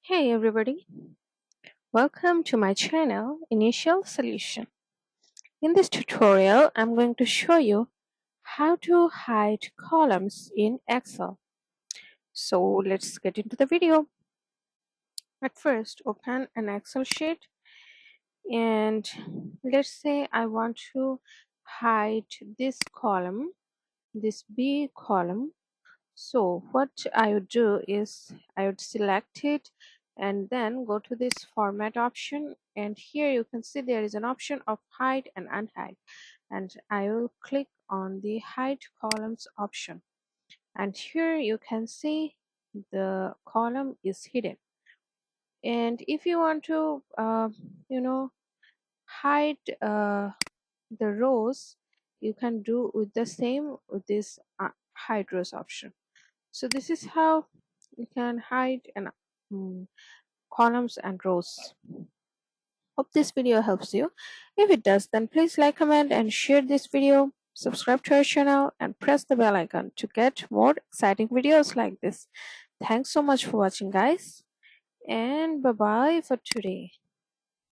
Hey everybody, welcome to my channel Initial Solution. In this tutorial, I'm going to show you how to hide columns in Excel. So let's get into the video. At first, open an Excel sheet and let's say I want to hide this column, this B column. So what I would do is I would select it and then go to this format option, and here you can see there is an option of hide and unhide, and I will click on the hide columns option, and here you can see the column is hidden. And if you want to hide the rows, you can do with the same with this hide rows option. So this is how you can hide mm, columns and rows. Hope this video helps you. If it does, then please like, comment, and share this video. Subscribe to our channel and press the bell icon to get more exciting videos like this. Thanks so much for watching, guys, and bye bye for today.